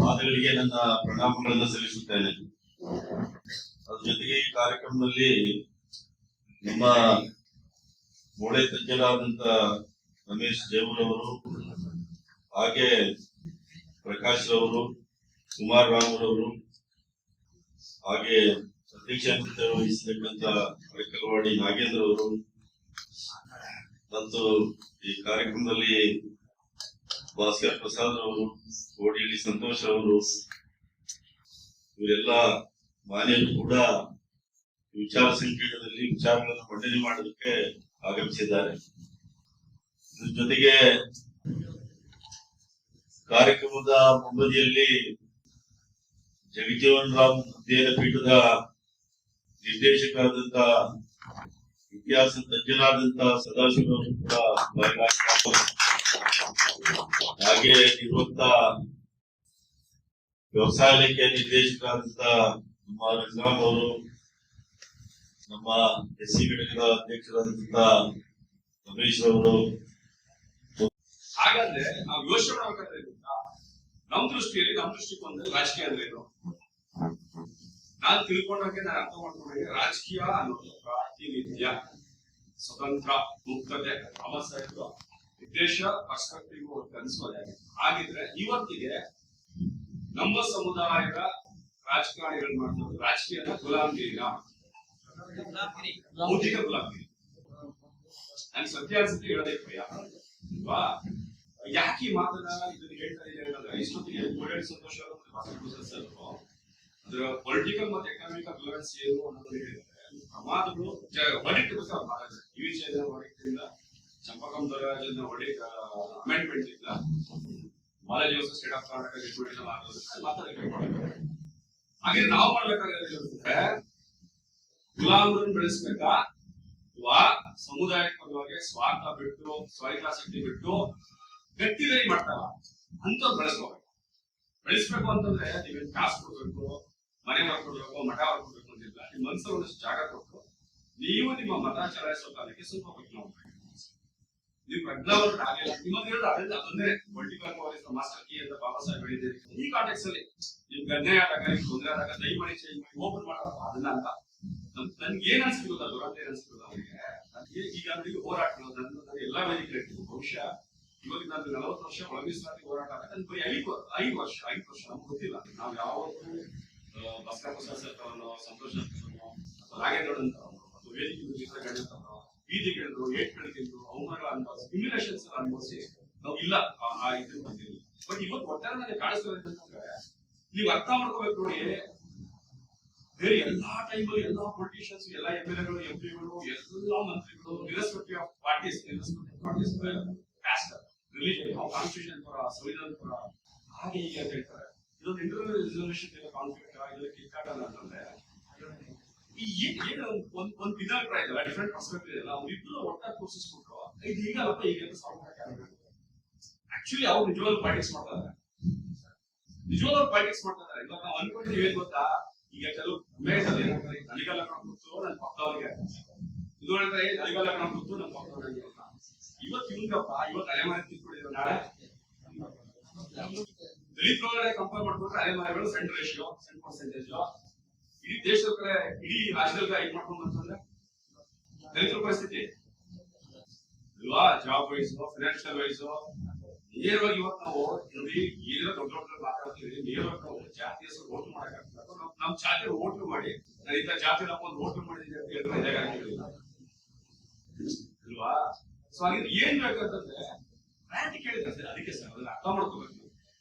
ಪಾದಗಳಿಗೆ ನನ್ನ ಪ್ರಣಾಮಗಳನ್ನು ಸಲ್ಲಿಸುತ್ತೇನೆ. ಅದ್ರ ಜೊತೆಗೆ ಈ ಕಾರ್ಯಕ್ರಮದಲ್ಲಿ ನಮ್ಮ ಮೂಳೆ ತಜ್ಞರಾದಂತ ರಮೇಶ್ ದೇವರವರು, ಹಾಗೆ ಪ್ರಕಾಶ್ ರವರು, ಕುಮಾರ್ ರಾಮರವರು, ಹಾಗೆ ಅಧ್ಯಕ್ಷತೆ ವಹಿಸತಕ್ಕಂತ ಅಡಕಲವಾಡಿ ನಾಗೇಂದ್ರ ಅವರು ಮತ್ತು ಈ ಕಾರ್ಯಕ್ರಮದಲ್ಲಿ ಭಾಸ್ಕರ್ ಪ್ರಸಾದ್ ಅವರು, ಕೋಡಿಹಳ್ಳಿ ಸಂತೋಷ್ ಅವರು, ಇವರೆಲ್ಲ ಮಾನ್ಯರು ಕೂಡ ವಿಚಾರ ಸಂಕಿರಣದಲ್ಲಿ ವಿಚಾರಗಳನ್ನು ಮಂಡನೆ ಮಾಡೋದಕ್ಕೆ ಆಗಮಿಸಿದ್ದಾರೆ. ಇದ್ರ ಜೊತೆಗೆ ಕಾರ್ಯಕ್ರಮದ ಮುಂಬದಿಯಲ್ಲಿ ಜಗಜೀವನ್ ರಾಮ್ ಅಧ್ಯಯನ ಪೀಠದ ನಿರ್ದೇಶಕರಾದಂತ ಇತಿಹಾಸ ತಜ್ಞರಾದಂತ ಸದಾಶಿವ ಅವರು ಕೂಡ ಹಾಗೆ ನಿವೃತ್ತ ವ್ಯವಸಾಯ ಇಲಾಖೆ ನಿರ್ದೇಶಕರಾದಂತ ನಮ್ಮ ರಂಗರಾಮ್ ಅವರು, ನಮ್ಮ ಎಸ್ಸಿ ಘಟಕದ ಅಧ್ಯಕ್ಷರಾದಂತ ರಮೇಶ್ ಅವರು. ಹಾಗಾದ್ರೆ ನಾವು ಯೋಚನೆ ಮಾಡ್ಬೇಕಾದ್ರೆ ನಮ್ ದೃಷ್ಟಿಯಲ್ಲಿ ನಮ್ ದೃಷ್ಟಿಕೋನದಲ್ಲಿ ರಾಜಕೀಯ ಅಂದ್ರೆ ಏನು? ನಾನು ತಿಳ್ಕೊಂಡಾಗೆ ನಾನು ಅರ್ಥ ಮಾಡ್ಕೊಂಡಾಗೆ ರಾಜಕೀಯ ಅನ್ನೋದು ಪ್ರಾತಿನಿಧ್ಯ, ಸ್ವತಂತ್ರ, ಮುಕ್ತತೆ, ಅವಸರ, ಉದ್ದೇಶ, ಪರ್ಸ್ಪೆಕ್ಟಿವ್ ಅನಿಸೋದೆ. ಹಾಗಿದ್ರೆ ಇವತ್ತಿಗೆ ನಮ್ಮ ಸಮುದಾಯದ ರಾಜಕಾರಣಿಗಳು ಮಾಡ್ತಾರೆ ರಾಜಕೀಯದ ಗುಲಾಮಗಿರಿನ ಭೌತಿಕ ಗುಲಾಮಗಿರಿ. ನನ್ ಸತ್ಯಾಸತ್ಯ ಹೇಳೋದೇ ಭಯ ಅಲ್ವಾ? ಯಾಕೆ ಈ ಮಾತನ್ನ ಇದನ್ನ ಹೇಳ್ತಾ ಇದ್ದಾರೆ ಅಂದ್ರೆ, ಇಷ್ಟೊತ್ತಿಗೆ ಕೋಡಿಹಳ್ಳಿ ಸಂತೋಷ್ ಅವರು ಅದರ ಪೊಲಿಟಿಕಲ್ ಮತ್ತು ಎಕನಾಮಿಕಲ್ ರಿಲೆವೆನ್ಸ್ ಏನು ಅನ್ನೋದನ್ನ ಹೇಳಿದ್ದಾರೆ. ಪ್ರಮಾದಗಳು ವರ್ಡಿಕ್ಟ್ ಬಗ್ಗೆ ಮಾತಾಡ್ತಾರೆ. ಈ ವಿಷಯದ ವರ್ಡಿಕ್ಟ್ ಇಂದ ಚಂಪಕಂ ದೊರೆರಾಜನ ವರ್ಡಿಕ್ಟ್ ಅಮೆಂಡ್ಮೆಂಟ್ ಇಂದ Balaji state of Karnataka report ಮಾತಾಡಬೇಕು. ಹಾಗೆ ನಾವು ಮಾಡ್ಬೇಕಾದ್ರೆ ಗುಲಾಮರನ್ನು ಬೆಳೆಸ್ಬೇಕಾ ಅಥವಾ ಸಮುದಾಯಕ್ಕೆ ಪರವಾಗಿ ಸ್ವಾರ್ಥ ಬಿಟ್ಟು ಸ್ವಹಿತಾಸಕ್ತಿ ಬಿಟ್ಟು ಗಟ್ಟಿಗೈ ಮಾಡ್ತಾರ ಅಂತ ಬೆಳೆಸ್ಬೇಕು ಅಂತಂದ್ರೆ ನೀವೇನ್ ಕಾಸು ಕೊಡ್ಬೇಕು, ಮನೆ ಮಾಡ್ಕೊಡ್ಬೇಕು, ಮಠ ಮಾಡ್ಕೊಡ್ಬೇಕು ಅಂತಿಲ್ಲ. ನಿಮ್ ಮನಸ್ಸಲ್ಲಿ ಒಂದಷ್ಟು ಜಾಗ ಕೊಟ್ಟು ನೀವು ನಿಮ್ಮ ಮತ ಚಲಾಯಿಸೋ ಕಾಲಕ್ಕೆ ಸ್ವಲ್ಪ ಪ್ರಜ್ಞೆ ನೀವು ಪ್ರಜ್ಞಾವಂತರ ಆಗಿಲ್ಲ. ನಿಮ್ಮಲ್ಲಿ ಹೇಳೋದು ಅದನ್ನೇ ಪೊಲಿಟಿಕಲ್ ಮಾಸ್ಟರ್ ಕೀ ಅಂತ ಬಾಬಾ ಸಾಹೇಬ್ ಹೇಳಿದ್ದೀರಿ. ಈ ಕಾಂಟೆಕ್ಸ್ ಅಲ್ಲಿ ನಿಮ್ಗೆ ಅನ್ಯಾಯ ಆದಾಗ, ನಿಮ್ಗೆ ತೊಂದರೆ ಆದಾಗ ದಯಮಾಡಿ ಚೇಂಜ್ ಮಾಡಿ ಓಪನ್ ಮಾಡಲ್ಲ ಅದನ್ನ ಅಂತ ನನ್ಗೆ ಏನ್ ಅನ್ಸ್ಬಿಡುದ ದುರಂತ ಏನ್ ಅನ್ಸ್ಬಿಡುದ ಅವರಿಗೆ. ನನಗೆ ಈಗ ನನಗೆ ಹೋರಾಟ ನನ್ನ ಎಲ್ಲಾ ವೇದಿಕೆ ಬಹುಶಃ ಇವಾಗ ನಾನು 40 ವರ್ಷ ಒಳಗಿಸಲಾತಿ ಹೋರಾಟ ನನ್ ಬರೀ 5 ವರ್ಷ ನಮ್ಗೆ ಗೊತ್ತಿಲ್ಲ. ನಾವು ಯಾವತ್ತೂ ಭಾಸ್ಕರ್ ಪ್ರಸಾದ್ ಸರ್ಕಾರನೋ, ಸಂತೋಷ್ ಅಥವಾ ನಾಗೇಂದ್ರ ಅಥವಾ ವೇದಿಕೆ ಗಣ್ಯಂತನೋ, ಬೀದಿಗೆಳೆದ್ರು, ಏಟ್ಗಳಿಗೆಂದು ಅವಮಾನಗಳ ಇಮ್ಯುಲೇಷನ್ಸ್ ಅನುಭವಿಸಿ ನಾವು ಇಲ್ಲ ಆ ಇದ್ರ ಬಂದಿಲ್ಲ. ಬಟ್ ಇವತ್ತು ಒಟ್ಟಾರೆ ನನಗೆ ಕಾಣಿಸ್ತದೆ ಅಂತಂದ್ರೆ ನೀವು ಅರ್ಥ ಮಾಡ್ಕೋಬೇಕು ನೋಡಿ. ಬೇರೆ ಎಲ್ಲಾ ಟೈಮಲ್ಲಿ ಎಲ್ಲಾ ಪೊಲಿಟಿಷಿಯನ್ಸ್, ಎಲ್ಲಾ ಎಂ.ಎಲ್.ಎಗಳು, ಎಂ.ಪಿಗಳು, ಎಲ್ಲಾ ಮಂತ್ರಿಗಳು irrespective of parties, caste, religion, ನಾವು ಕಾನ್ಸ್ಟಿಟ್ಯೂಷನ್ ಪರ, ಸಂವಿಧಾನ ಪರ, ಹಾಗೆ ಹೀಗೆ ಅಂತ ಹೇಳ್ತಾರೆ. ಇದೊಂದು ಇಂಟರ್ನಲ್ ರಿಸರ್ವೇಶನ್ ಕಾನ್ಫ್ಲಿಕ್ಟ್ ಇದೆಲ್ಲ ಕಿತ್ತಾಟ ಅಂತಂದ್ರೆ ಏನು ಒಂದ್ ಭಿನ್ನಾಭಿಪ್ರಾಯ ಇದೆಲ್ಲ, ಡಿಫ್ರೆಂಟ್ ಪರ್ಸ್ಪೆಕ್ಟಿವ್ ಇದೆಲ್ಲ, ಅವ್ರಿಬ್ರು ಒಟ್ಟಾಗಿ ತೋರಿಸ್ಬಿಟ್ರು ಇದು ಹೀಗಲ್ಲಪ್ಪ ಹೀಗೆ ಅಂತ ಸಾಲ್ವ್ ಮಾಡಕ್ಕೆ. ಆಕ್ಚುಲಿ ಅವ್ರು ನಿಜವಾಗ್ಲೂ ಪಾಲಿಟಿಕ್ಸ್ ಮಾಡ್ತಾರೆ. ಇವಾಗ ನಾವು ಅನ್ಕೊಂಡಿದ್ದೀವಿ ಏನ್ ಗೊತ್ತಾ, ಈಗ ಕೆಲವು ನಲಿಗಲ್ಲ ಕೂತು ನನ್ನ ಪಕ್ಕದವ್ರಿಗೆ, ಇದು ಹೇಳ್ತಾರೆ ನಲಿಗಲ್ಲ ಕೂತು ನನ್ನ ಪಕ್ಕದವ್ರಿಗೆ. ಇವತ್ತು ಇವ್ಗಪ್ಪ ಇವತ್ತು ಅಲೆಮಾರಿ ತಿಳ್ಕೊಂಡಿದ್ರು, ನಾಳೆ ದಲಿತ ಒಳಗಡೆ ಕಂಪೇರ್ ಮಾಡ್ಕೊಂಡ್ರೆ ಅಲೆಮಾರಿಗಳು ಸೆಂಟ್ ರೇಷಿಯೋ, ಸೆಂಟ್ ಪರ್ಸೆಂಟೇಜ್ ಇಡೀ ದೇಶದ ಕಡೆ, ಇಡೀ ರಾಜ್ಯದಲ್ಲಿ ಇದು ಮಾಡ್ಕೊಂಡು ಅಂತಂದ್ರೆ ದಲಿತರ ಪರಿಸ್ಥಿತಿ ಅಲ್ವಾ? ಜಾಬ್ ವೈಸ್, ಫಿನಾನ್ಷಿಯಲ್ ವೈಸ್ ನೇರವಾಗಿ ಇವತ್ತು ನಾವು ನೋಡಿ ಏನೇನೋ ದೊಡ್ಡ ಮಾತಾಡ್ತೀವಿ. ನೇರವಾಗಿ ನಾವು ಜಾತಿ ಹೆಸರು ವೋಟ್ ಮಾಡಕ್ಕಾಗ್ತದೆ. ನಮ್ ಜಾತಿ ವೋಟ್ ಮಾಡಿ ನಾನು ಇಂಥ ಜಾತಿ ನಮ್ಮ ಒಂದು ವೋಟ್ ಮಾಡಿದ್ದೀನಿ ಅಂತ ಹೇಳಿದ್ರೆ ಅಲ್ವಾ? ಸೊ ಹಾಗಿದ್ರೆ ಏನ್ ಬೇಕಂತಂದ್ರೆ ಪ್ರಾಂಟಿ ಕೇಳಿದ್ರೆ ಅದಕ್ಕೆ ಸರ್ ಅದನ್ನ ಅರ್ಥ ಮಾಡ್ಕೋಬೇಕು.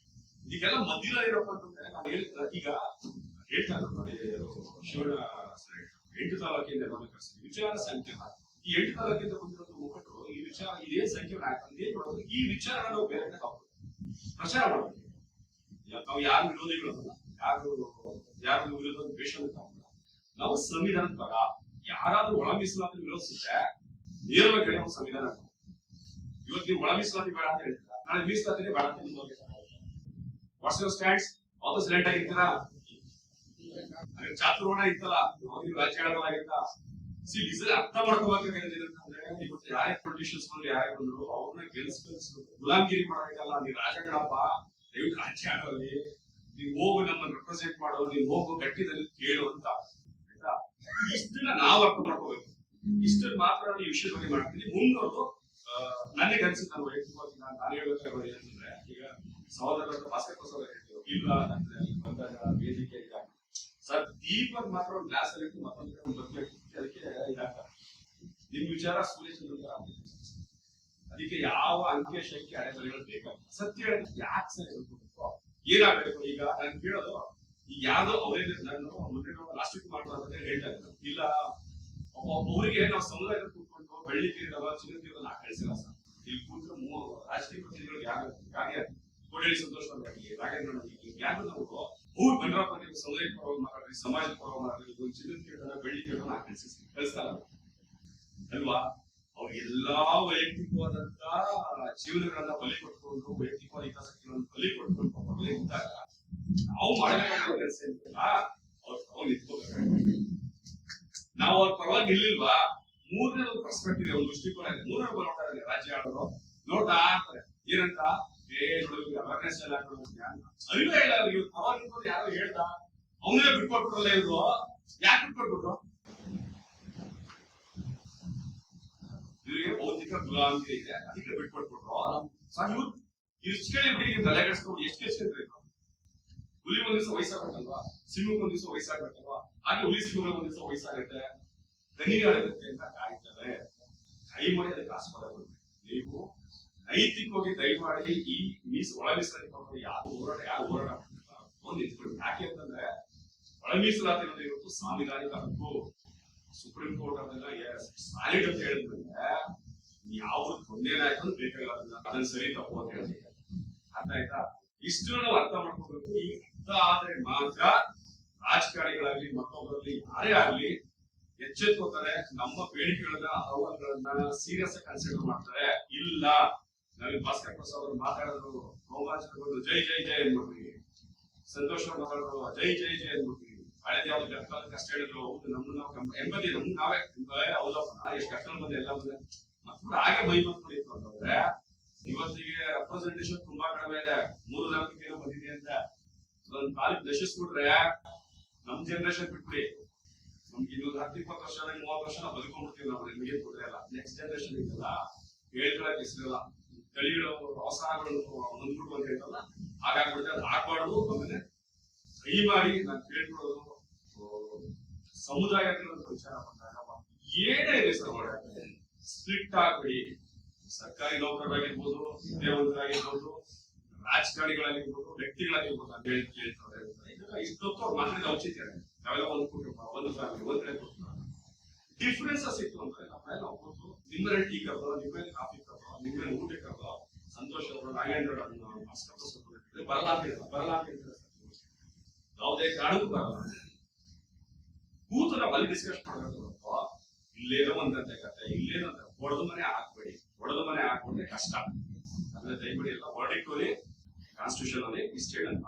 ಇದಕ್ಕೆಲ್ಲ ಮಧ್ಯದ ಇರಪ್ಪ ಅಂತಂದ್ರೆ ನಾವು ಈಗ ಹೇಳ್ತಾ ನೋಡಿ, ಶಿವಣ್ಣ 8 ತಾಲೂಕಿಂದ ವಿಚಾರ ಸಂಖ್ಯೆ ಈ 8 ತಾಲೂಕಿಂದ ಬಂದಿರೋದು ಮುಖಂಡರು ಈ ವಿಚಾರ ಇದೇ ಸಂಖ್ಯೆ ಮಾಡೋದು. ಈ ವಿಚಾರ ನಾವು ಬೇರೆ ಪ್ರಚಾರ ಮಾಡಬೇಕು. ನಾವು ಯಾರು ವಿರೋಧಿಗಳಲ್ಲ, ಯಾರು ವಿರೋಧ ದ್ವೇಷ ನಾವು ಸಂವಿಧಾನ ಪರ. ಯಾರಾದ್ರೂ ಒಳ ಮೀಸಲಾತಿ ವಿರೋಧಿಸಿದ್ರೆ ನೇರವಾಗಿ ನಾವು ಸಂವಿಧಾನ. ಇವತ್ತು ನೀವು ಒಳ ಮೀಸಲಾತಿ ಬೇಡ ಅಂತ ಹೇಳ್ತೀರಾ, ನಾಳೆ ಮೀಸಲಾತಿನೇ ಬೇಡ ಅಂತ ವಾಟ್ಸ್ ಯುವರ್ ಸ್ಟ್ಯಾಂಡ್ಸ್? ಅದು ಸೈಲೆಂಟ್ ಆಗಿರ್ತೀರಾ? ಚಾತುರ್ವರ್ಣ ಇತ್ತಲ್ಲ, ರಾಜಕಾರಣವಾಗಿತ್ತ ಅರ್ಥ ಮಾಡ್ಕೋಬೇಕಾಗಿರೋದೇನಂತಂದ್ರೆ, ಇವತ್ತು ಯಾರೇ ಪೊಲಿಟಿಷಿಯನ್ಸ್ ಬಂದ್ರು, ಯಾರೇ ಬಂದ್ರು ಅವ್ರನ್ನ ಗೆಲ್ಸ್ಬೇಕು, ಗುಲಾಮಗಿರಿ ಮಾಡೋದಲ್ಲ. ನೀವು ರಾಜಕಾರಣಪ್ಪ, ದಯವಿಟ್ಟು ರಾಜಕಾರಣದಲ್ಲಿ ನೀವು ಹೋಗು ನಮ್ಮನ್ನು ರೆಪ್ರೆಸೆಂಟ್ ಮಾಡೋ, ನೀವು ಹೋಗು ಗಟ್ಟಿದಲ್ಲಿ ಕೇಳು ಅಂತ. ಆಯ್ತಾ? ಇಷ್ಟನ್ನ ನಾವು ಅರ್ಥ ಮಾಡ್ಕೋಬೇಕು. ಇಷ್ಟನ್ನ ಮಾತ್ರ ಈ ವಿಷಯದ ಬಗ್ಗೆ ಮಾಡ್ತೀನಿ. ಮುಂದೋದು ನನಗೆ ಅನ್ಸುತ್ತೆ, ನಾನು ವೈಯಕ್ತಿಕವಾಗಿ ನಾನು ಹೇಳ್ಬೇಕಾಗೋದು ಏನಂತಂದ್ರೆ, ಈಗ ಸಹೋದರ ಭಾಸ್ಕರ್ ಪ್ರಸಾದ್ ಹೇಳ್ತೀವಿ, ಇಲ್ಲ ಅಂದ್ರೆ ಬಂದಾಗ ವೇದಿಕೆ ಸರ್ ದೀಪಕ್ ಮಾತ್ರ ಒಂದು ಗ್ಲಾಸ್ ಅಲ್ಲಿ ಇಟ್ಟು ಮತ್ತೊಂದು ಬರ್ಬೇಕು, ಅದಕ್ಕೆ ಇದಾಗ್ತದೆ ನಿಮ್ ವಿಚಾರ ಸೂರ್ಯಚಂದ್ರ. ಅದಕ್ಕೆ ಯಾವ ಅಂಕೆ ಶಂಕೆ ಅಡೆತಡೆಗಳು ಬೇಕಾಗ್ತದೆ. ಸತ್ಯ ಹೇಳಿದ್ರೆ ಯಾಕೆ ಸರ್ ಹೇಳ್ಕೊಬೇಕು, ಏನಾಗಬೇಕು? ಈಗ ನಾನು ಕೇಳೋದು, ಈಗ ಯಾವ್ದೋ ಅವರೇ ನಾನು ಮೊನ್ನೆ ಲಾಸ್ಟ್ ವೀಕ್ ಮಾಡ್ತಾರೆ ಹೇಳ್ತಾ ಇದ್ದಾರೆ, ಇಲ್ಲ ಅವರಿಗೆ ನಾವು ಸಮುದಾಯದಲ್ಲಿ ಕೂತ್ಕೊಂಡು ಬೆಳ್ಳಿ ತೀರದ ಚಿನ್ನ ತೀರದ ನಾ ಕಳಿಸಿಲ್ಲ ಸರ್. ಇಲ್ಲಿ ಕೂತ್ರೆ ರಾಜಕೀಯ ಪ್ರತಿನಿಧಿಗಳಿಗೆ ಯಾಕೆ ಕೋಡೇಳಿ ಸಂತೋಷ್ ಅವರಾಗಲಿ, ರಾಘೇಂದ್ರ ಯಾರು ನಾವು ಬಂಡ್ರಪ್ಪ ನೀವು ಸಮುದಾಯ ಪರವಾಗಿ ಮಾತಾಡ್ರಿ, ಸಮಾಜ ಪರವಾಗಿ ಮಾತಾಡ್ರಿ, ಚಿನ್ನ ತೀರದ ಬೆಳ್ಳಿ ತೀರದ ನಾ ಕಳಿಸ್ತಾರ ಅಲ್ವಾ? ಅವ್ರು ಎಲ್ಲಾ ವೈಯಕ್ತಿಕವಾದಂತ ಜೀವನಗಳನ್ನ ಬಲಿ ಕೊಟ್ಕೊಂಡು, ವೈಯಕ್ತಿಕವಾದ ಹಿತಾಸಕ್ತಿಗಳನ್ನು ಬಲಿ ಕೊಟ್ಕೊಂಡು ಇದ್ದಾಗ ನಾವು ಮಾಡಬೇಕಾದ ಕೆಲಸ ಏನಿಲ್ಲ, ಅವ್ರು ನಿಂತ್ಕೋಬೇಕು. ನಾವು ಅವ್ರ ಪರವಾಗಿ ನಿಲ್ಲಿಲ್ವಾ? ಮೂರನೇ ಒಂದು ಪರ್ಸ್ಪೆಕ್ಟಿವ್, ಒಂದು ದೃಷ್ಟಿಕೋನ ಇದೆ. ಮೂರನೇ ನೋಡ್ತಾ ಇದ್ದಾರೆ ರಾಜ್ಯ ಆಡೋರು, ನೋಡ್ತಾ ಇರ್ತಾರೆ ಏನಂತ, ಅವೇರ್ನೆಸ್ ಎಲ್ಲ ಅರಿವೇ ಇಲ್ಲ ಅವ್ರಿಗೆ. ಪರವಾಗಿ ನಿಂತ್ಕೊಂಡು ಯಾರೋ ಹೇಳ್ದ, ಅವನೇ ಬಿಟ್ಕೊಟ್ಬಿಟ್ರಲ್ಲ ಇವ್ರು, ಯಾಕೆ ಬಿಟ್ಕೊಟ್ಬಿಟ್ರು? ಇವರಿಗೆ ಭೌತಿಕ ಗುಲಾಮಿ ಇದೆ, ಅದಕ್ಕೆ ಬಿಟ್ಕೊಟ್ಬಿಟ್ರು. ಇವ್ರು ಇಷ್ಟು ಕೇಳಿ ಬಿಡಿ, ತಲೆಗೆಡಿಸ್ಕೊಂಡು ಎಷ್ಟು ಕೇಳ್ಬೇಕು? ಹುಲಿ ಒಂದ್ ದಿವಸ ವಯಸ್ಸಾಗಬೇಕಲ್ವಾ, ಸಿಂಹಕ್ಕೆ ಒಂದ್ ದಿವಸ ವಯಸ್ಸಾಗಬೇಕಲ್ವಾ, ಹಾಗೆ ಹುಲಿ ಸಿಂಹ ಒಂದ್ ದಿವಸ ವಯಸ್ಸಾಗುತ್ತೆ, ದನಿಗಾಗುತ್ತೆ ಅಂತ ಕಾಯ್ತಾರೆ. ದಯಮಾಡಿ ಅದಕ್ಕೆ ಆಸ್ಪದ ಕೊಡ್ಬೇಕು. ನೀವು ನೈತಿಕವಾಗಿ ದಯಮಾಡಿ ಈ ಒಳ ಮೀಸಲಾತಿ ಯಾರು ಹೋರಾಟ ಒಂದು ನಿಂತ್ಕೊಳ್ಬೇಕು. ಯಾಕೆ ಅಂತಂದ್ರೆ ಒಳ ಮೀಸಲಾತಿ ಅನ್ನೋದು ಇವತ್ತು ಸಾಂವಿಧಾನಿಕ ಹಕ್ಕು. ಸುಪ್ರೀಂ ಕೋರ್ಟ್ ಅದನ್ನ ಸಾಲಿಡ್ ಅಂತ ಹೇಳಿದ್ರೆ ಯಾವ್ದು ತೊಂದರೆನಾಯ್ತು ಬೇಕಾಗಲ್ಲ, ಅದನ್ನ ಸರಿ ತಪ್ಪು ಅಂತ ಹೇಳಿದ್ರೆ ಅರ್ಥ ಆಯ್ತಾ? ಇಷ್ಟು ನಾವು ಅರ್ಥ ಮಾಡ್ಕೋಬೇಕು. ಈ ಅರ್ಥ ಆದ್ರೆ ಮಾತ್ರ ರಾಜಕಾರಣಿಗಳಾಗ್ಲಿ ಮತ್ತೊಬ್ಬರಲ್ಲಿ ಯಾರೇ ಆಗ್ಲಿ ಎಚ್ಚೆತ್ಕೋತಾರೆ, ನಮ್ಮ ಬೇಡಿಕೆಗಳನ್ನ ಅಹವಾಲುಗಳನ್ನ ಸೀರಿಯಸ್ ಆಗಿ ಕನ್ಸಿಡರ್ ಮಾಡ್ತಾರೆ. ಇಲ್ಲ, ನಾವೀಗ ಭಾಸ್ಕರ್ ಪ್ರಸಾದ್ ಅವರು ಮಾತಾಡಿದ್ರು, ರೋಮಾಂಚನಗೊಂಡು ಜೈ ಜೈ ಜೈ ಅನ್ಬಿಡ್ತೀವಿ, ಸಂತೋಷ್ ಅವ್ರು ಮಾತಾಡಿದ್ರು ಜೈ ಜೈ ಜೈ ಅನ್ಬಿಡ್ತೀವಿ, ಹಳೆದ ಯಾವ್ದು ಗರ್ಕಾಲ ಕಷ್ಟ ಹೇಳಿದ್ರು, ಹೌದು ನಮ್ದು ನಾವು ಎಂಬದಿ ನಮ್ಗೆ ನಾವೇ ಹೌದಪ್ಪ ಎಷ್ಟು ಕಷ್ಟ ಬಂದೆ ಎಲ್ಲ ಬಂದೆ ಮಕ್ಕಳು ಹಾಗೆ ಮೈ ಮಾಡ್ಕೊಂಡಿತ್ತು ಅಂತಂದ್ರೆ ಇವತ್ತಿಗೆ ರೆಪ್ರೆಸೆಂಟೇಷನ್ ತುಂಬಾ ಕಡಿಮೆ ಇದೆ. 3-4 ಏನೋ ಬಂದಿದೆ ಅಂತ ಒಂದ್ ಕಾಲಿಗೆ ನಶಿಸ್ಬಿಟ್ರೆ ನಮ್ ಜನರೇಷನ್ ಬಿಟ್ಬಿಡಿ, ನಮ್ಗೆ ಇನ್ನೊಂದು 10-20 ವರ್ಷ 30 ವರ್ಷ ಬದುಕೊಂಡ್ಬಿಡ್ತೀವಿ ನಾವು. ನಿಮಗೆ ತೊಂದರೆ ಇಲ್ಲ. ನೆಕ್ಸ್ಟ್ ಜನರೇಷನ್ ಇದೆಲ್ಲ ಹೇಳ್ಕೊಳಕ್ ಹೆಸರಿಲ್ಲ, ತಳಿಗಳು ಅವಸರಗಳು ಹೊಂದ್ಬಿಟ್ಟು ಅಂತ ಹೇಳ್ತಲ್ಲ, ಹಾಗಾಗ್ಬಿಡುತ್ತೆ. ಅದು ಆಗ್ಬಾರ್ದು. ಆಮೇಲೆ ಕೈ ಮಾಡಿ ನಾನು ಕೇಳ್ಕೊಡೋದು, ಸಮುದಾಯಗಳ ವಿಚಾರ ಬಂದಾಗ ಏನೇ ಇದೆ ಸರ್ ಮಾಡಕ್ಕೆ ಸ್ಪ್ಲಿಟ್ ಆಗ್ಬಿಡಿ. ಸರ್ಕಾರಿ ನೌಕರರಾಗಿರ್ಬೋದು, ವಿದ್ಯಾವಂತರಾಗಿರ್ಬೋದು, ರಾಜಕಾರಣಿಗಳಾಗಿರ್ಬೋದು, ವ್ಯಕ್ತಿಗಳಾಗಿರ್ಬೋದು ಅಂತ ಹೇಳಿ ಕೇಳ್ತಾರೆ. ಇಷ್ಟೊತ್ತು ಅವ್ರು ಮಾತಾಡಿದ ಔಚಿತ್ಯ ನಾವೆಲ್ಲ ಒಂದು ಕುಟುಂಬ, ಒಂದು ಫ್ಯಾಮಿಲಿ, ಒಂದ್ ಕಡೆ ಕೊಡ್ತಾರೆ. ಡಿಫ್ರೆನ್ಸಸ್ ಇತ್ತು ಅಂದ್ರೆ ನಮ್ಮೆಲ್ಲ ಹೋಗ್ಬೋದು, ನಿಮ್ಮಲ್ಲಿ ಟೀ ಕರ್ದೋ, ನಿಮ್ಮಲ್ಲಿ ಕಾಫಿ ಕರ್ದೋ, ನಿಮ್ಮಲ್ಲಿ ಊಟ ಕರ್ದೋ, ಸಂತೋಷ್ ಅವರು, ನಾಗೇಂದ್ರ ಬರಲ್ಲ ಅಂತ ಹೇಳಿಲ್ಲ, ಬರಲ್ಲ ಅಂತ ಹೇಳ್ತಾರೆ. ಯಾವುದೇ ಕಾರಣಕ್ಕೂ ಬರಲ್ಲ. ಕೂತು ನಾವು ಅಲ್ಲಿ ಡಿಸ್ಕಸ್ ಮಾಡಬೇಕು. ಇಲ್ಲೇನೋ ಒಂದಂತೆ ಕತೆ, ಇಲ್ಲೇನೋ ಒಡೆದ ಮನೆ ಹಾಕ್ಬೇಡಿ. ಒಡೆದ ಮನೆ ಹಾಕೊಂಡ್ರೆ ಕಷ್ಟ. ಅಂದ್ರೆ ದಯಮಾಡಿ ಎಲ್ಲ ವರ್ಡಿಕ್ಟಲ್ಲಿ ಕಾನ್ಸ್ಟಿಟ್ಯೂಷನ್ ಅಲ್ಲಿ ಇಷ್ಟ ಹೇಳೋಣ.